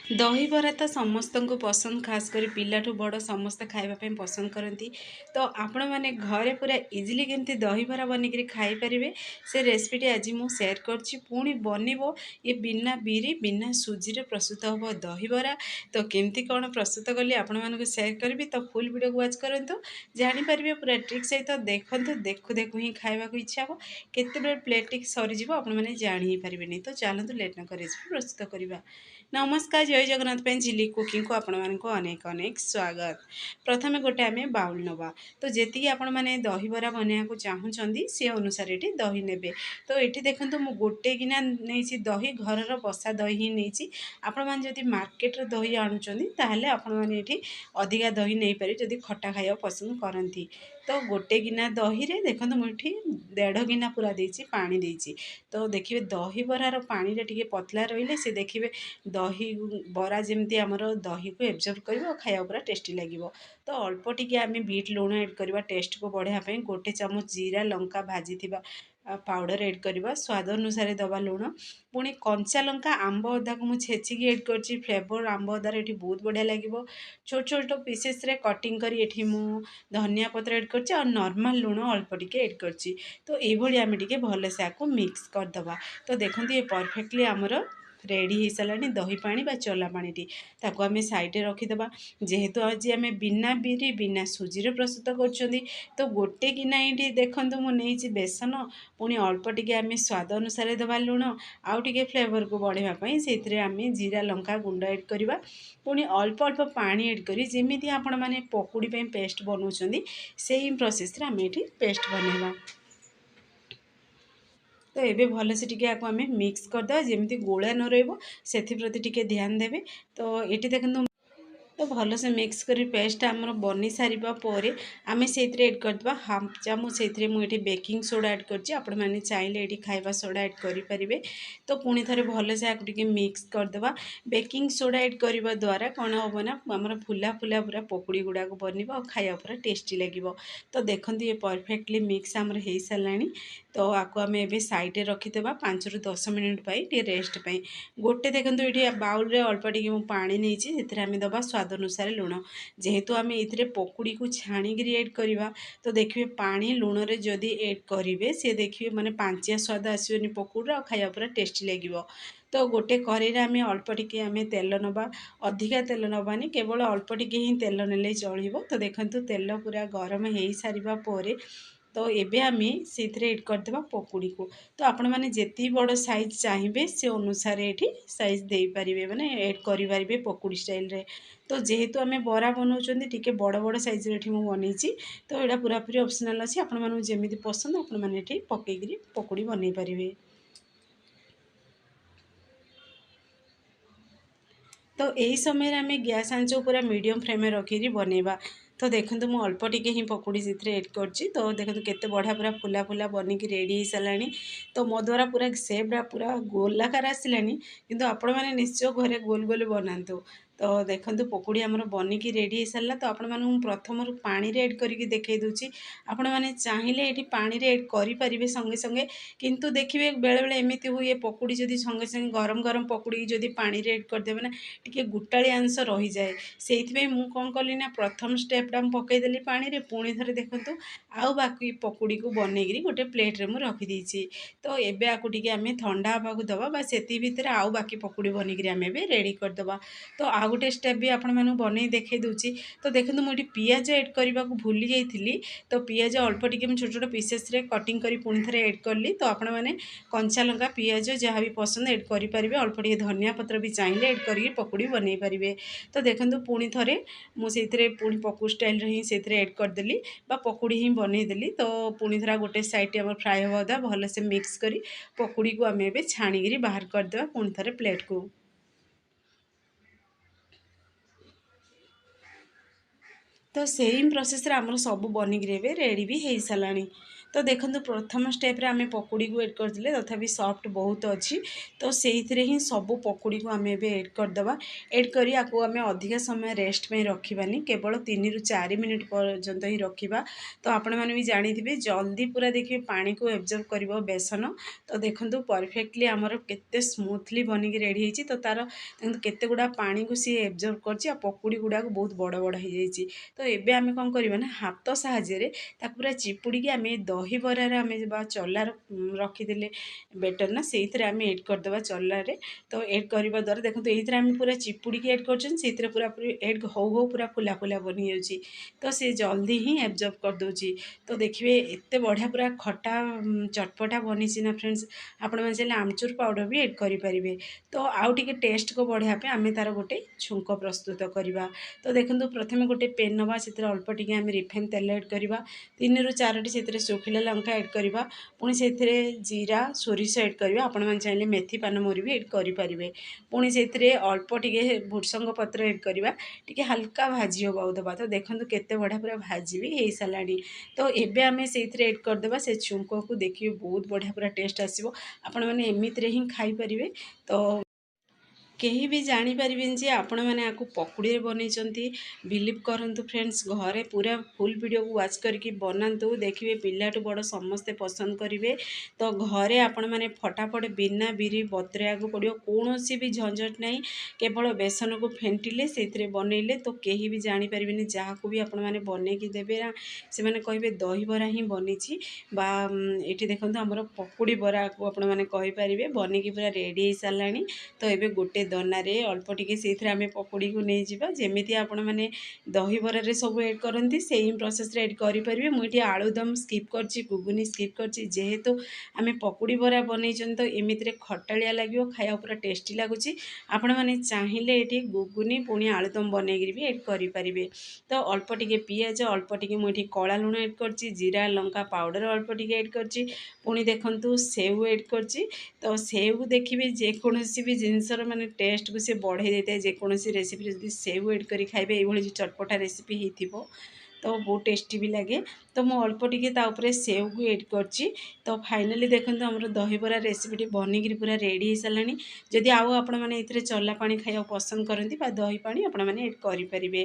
दहीबरा तो समस्त को पसंद, खास कर पिलाठू बड़ समस्त खावाई पसंद करती। तो आपण मैंने घरे पूरा इजिली केमती दहीबरा बनिक खाई पारे से रेसिपीटी आज मुझे सेयार करछि। पुणी बनब ये बिना बिरी बिना सुजी प्रस्तुत हम दहीबरा। तो केमती कौन प्रस्तुत कली आपण मानक सेयार करी। तो फुल वीडियो को वाच करंतु, जानीपारे पूरा ट्रिक सहित देखु देखु देखु ही खावा इच्छा हो, केते प्लेट टी सरीज आपण मैंने जानी पारे। तो चलतु लेट न रेसिपी प्रस्तुत करवा। नमस्कार, जय जगन्नाथ पे झिली कुकिंग को आपण मानक अनेक अनेक स्वागत। प्रथमे गोटे आमे बाउल नवा। तो जी आपण मैंने दहीबरा बनवाक चाहूँगी सी अनुसार ये दही ने। तो ये देखो मु गोटे गिना नहीं दही, घर बसा दही ही नहीं। आपण मैंने जब मार्केट दही आणुचंदी ताहले आपण मैंने ये अधिका दही नहीं पारे जदि खट्टा खाया पसंद करती। तो गोटे गिना दही रे देखो मुझे 1.5 गिना पूरा देसी पानी देसी। तो देखिए दहीबरार पानी टे पतला रही से देखिए दही बरा जमी आमर दही को एब्जर्व कर खाया पूरा टेस्टी लगे। तो अल्प टिके आम बीट लुण एड करवा टेस्ट को बढ़ापी। गोटे चामच जीरा लंका भाजी पाउडर एड करवा, स्वाद अनुसार दबा लुण। पुणी कंचा लंका आंब अदा को मुझे छेचिकी एड कर फ्लेवर आंब अदार ये बहुत बढ़िया लगे। छोट छोट पीसेस रे कटिंग कर धनिया पत्र एड कर नॉर्मल लुण अल्प टिके एड कर। तो ये आम टे भलसे आपको मिक्स करदे। तो देखो ये परफेक्टली आमर रेडी हो सारा दही पानी बा चला पानी ताको आम साइड रखीदे। जेहेतु आज आम बिना बिरी बिना सुजी प्रस्तुत कर। तो गोटे गिना ये देखूँ मुझे बेसन, पुणी अल्प टिके आम स्वाद अनुसार दबा लुण आउ टिके फ्लेवर को बढ़ापी से आम जीरा लंका गुंड एड करवा। पुणी अल्प अल्प पानी एड करी जमी आपण मैंने पकुड़ी पेस्ट बनाऊँ से प्रोसेस आम ये पेस्ट बनवा। तो ये भल से टी आम मिक्स करदे जमी गोला न रही टे ध्यान देवे। तो ये देखो तो भल से मिक्स करी पेस्ट आमर बनी सारा पर आम से एड करदे हाफ चामच से मुझे बेकिंग सोडा एड कर चाहिए ये खाଇବା सोडा एड करें। तो पुणी थे भल से आपको मिक्स करदे। बेकिंग सोडा एड करने द्वारा कौन हम ना आम फुला फुला पूरा पकुड़ी गुड़ाक बन और खाया पूरा टेस्टी लगे। तो देखो ये परफेक्टली मिक्स आमर हो सारा। तो आपको आम ए साइड रखीदे 5 ରୁ 10 मिनिट रेस्ट पाई। गोटे देखो ये बाउल रे अल्प टी पानी नहीं आम दबा स्वाद अनुसार लुण। जेहेतु आम ये पकुड़ी को छाणिक एड करवा। तो देखिए पानी लुण रे जदि एड करेंगे सी देखिए माने पांचिया स्वाद आसोनी पकुड़ी खाया पूरा टेस्टी लगे। तो गोटे कड़े आम अल्प टिके आम तेल नवा, अधिका तेल नवानी केवल अल्प टिके ही तेल नेले चलो। तो देखो तेल पूरा गरम हो सारा पर तो ये आम से एड करदे पकुड़ी को। तो आपण मैंने जिते बड़ साइज चाहिए से अनुसार ये साइज दे पारे माने एड करें पकुड़ी स्टाइल रे। तो जेहेतु आम बरा बनाऊँ टी बड़ बड़ साइज रे बनी। तो यहाँ पूरा पूरी ऑप्शनल अच्छी आपण जमी पसंद आपण मैंने पकईकरी पकुड़ी बन पारे। तो यही समय आम गैस आंच पूरा मीडियम फ्लेम रखी बनवा। तो देखो मुझे अल्प टिके ही पकुड़ी से एड कर। तो देखो केते बढ़िया पूरा फुला फुला बनिक रेडी हो सारा। तो मो द्वारा पूरा सेप्टा पूरा गोलाकार आसला किंतु आपण मैंने निश्चय घरे गोल गोल बनातु। तो देखो पकुड़ी आमर बनिक रेडी हो सारा। तो आपण मानू प्रथम पानी रे एड करके देखई दूची। आपण मैंने चाहिए ये पानी रे एड करें संगे संगे, किंतु देखिए बेले बेले एमती हुए पकुड़ी जदि संगे संगे गरम गरम पकुड़ी जदि पानी रे एड करदेवे ना टिके गुटाली अंश रही जाए। से मु कौन कली ना प्रथम स्टेपटा पकईदेली पानी रे, पुणी थे देखूँ आउ बाकी पकुड़ी को बनईकरी गोटे प्लेट रे मुझे रखीदी। तो एबे आपको टिके आम ठंडा हाँक दबा से भितर आउ बाकी पकुड़ी बनिक आम रेडी करदे। तो आउ गोटे स्टेप भी आपण मानू बन देखई दूची। तो देखो मुझे पियाज एड करने को भूली जाइली। तो पियाज अल्प टिके छोट छोट पीसेस रे कटिंग करी पुणी थे एड कली। तो आपण मैंने कंचा लंका पियाज जहाँ भी पसंद एड करेंगे, अल्प टिके धनिया पत्र भी चाहिए एड करके पकुड़ी बन पारे। तो देखो पुणी थे मुझे पुणी पकु स्टाइल ही से एड करदेली पकुड़ी ही बनईदेली। तो पुणी थे गोटे साइड आम फ्राए हवा भल से मिक्स करी पकुड़ी को आम ए छाणिकी बाहर करदे पुणी थे प्लेट को। तो सेम प्रोसेस रे आमर सब बनिक रेडी भी हो सारा। तो देखो प्रथम स्टेप्रे आम पकुड़ी को एड करदे तथापि सफ्ट बहुत अच्छी तो से ही सब पकुड़ी को आम एड करदे एड करी आम अधिक समय रेस्ट में रखानी केवल 3 ରୁ 4 मिनिट पर्यंत ही रखा। तो आपण मैंने भी जानी जल्दी पूरा देखिए पानी को एब्जर्व कर बेसन। तो देखो परफेक्टली आमर केते स्मूथली बनिक रेडी होती तो तार केते गुड़ा पानी को सी एब्जर्व कर पकुड़ी गुड़ा बहुत बड़ बड़ हो जाइए। तो ये आम कौन करवा ना हाथ साहाय्य पूरा चिपुड़ी आम दही बरार आम चलार रखीदे बेटर ना से आम एड करदे चलार। तो एड करने द्वारा देखो ये आम पूरा चिपुड़ी एड कर पूरा एड हो हो पूरा फुला फुला बनी जाऊँगी तो सी जल्दी ही एब्जर्व करदे। तो देखिए एत बढ़िया पूरा खटा चटपटा बनी ना फ्रेंड्स आपण मैंने चाहिए आमचूर पाउडर भी एड करेंगे। तो आउ टे टेस्ट को बढ़ापे आम तार गोटे छुंक प्रस्तुत करवा। तो देखो प्रथम गोटे पेन नवा से अल्प टे आम रिफाइन तेल एड करवा 3 ରୁ 4ଟି से सुखिला लंका एड करवा पुणी से जीरा सोरिष एड करवा आपण मैंने चाहिए मेथी पानमरी भी एड करेंगे पुणी से अल्प टे भुर्संग पत्र एड करवा टी हल्का भाजी हो दबा। तो देखो केते बढ़िया पूरा भाजी भी हो सारा। तो एबे आम से एड करदे से छुंक को देखिए बहुत बढ़िया पूरा टेस्ट आसो आपण मैंने एमती ही खाई पारे। तो केही भी जानीपारे जे आपण मैंने आपको पकुड़ी बनई बिलीव करूँ फ्रेंड्स घरे पूरा फुल वीडियो को वाच करके बनातु देखिए पिलाठू बड़ समस्ते पसंद करेंगे। तो घरे आपण मैंने फटाफट बिना बिरी बतरेया को पड़ो कौन भी झंझट नहीं केवल बेसन को फेंटिले से बनइले तो कहीं भी जानीपारे जहाँ को भी आपण मैंने बनईकी देवे ना से मैंने कहे दही बरा ही बनी ये देखो आमर पकुड़ी बरा को आपण मैंने कहींपारे बनिकी पूरा रेडी हो सारा। तो ये गोटे दनारे अल्प टिके से आम पकुड़ी को नहीं जावा जमी आपण मैंने दही बरार सब एड करती से प्रोसेस एड करेंगे। मुझे आलुदम स्किप कर गुगुनी स्किप कर जेहेतु आम पकुड़ी बरा बनई तो एमती खटालिया लगे खाया पूरा टेस्टी लगुच आपण मैंने चाहिए ये गुगुनी पुणी आलुदम बनईकि भी एड करेंगे। तो अल्प टिके पियाज अल्प टिके मुझे कला लुण एड कर जीरा लंका पाउडर अल्प टिके एड कर पुणी देखु सेव एड कर। तो सेव देखिए जेकोसी भी जिनसर माने टेस्ट को सी बढ़े देता है जेकोसी रेसिपी जब सेव एड कर खाइबे ये चटपटा रेसिपी हो तो बहुत टेस्टी भी लगे। तो मु अल्प टे सेव को एड करची। तो फाइनाली देखो आमर दहीबरा रेसिपी बनिक पूरा रेडी हो सारा। जदि आउ आपण मैंने ये चला पानी खाया पसंद करती दही पानी आपण मैंने एड करेंगे।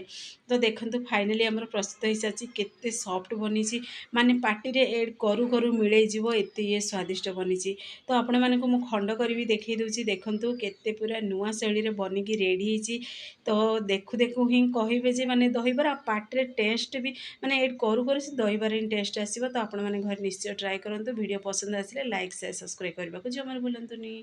तो देखो फाइनाली आमर प्रस्तुत हो सारी केते सॉफ्ट बनी माने पार्टी रे एड करू करू मिले जीवो एते ये स्वादिष्ट बनी। तो आपण मानक मु खंड करी देखई दूची देखंतु केते पूरा नुआ शैली रे बनिकी रेडी होची। तो देखु देखु ही कहिबे जे माने दहीबरा पार्टी रे टेस्ट भी माने एड करू करू से दहीबरा ही टेस्ट आसीबो। तो आपण माने घर निश्चय ट्राई करंतु वीडियो पसंद आसिले लाइक शेयर सब्सक्राइब करबा को जमार भूलंतुनी।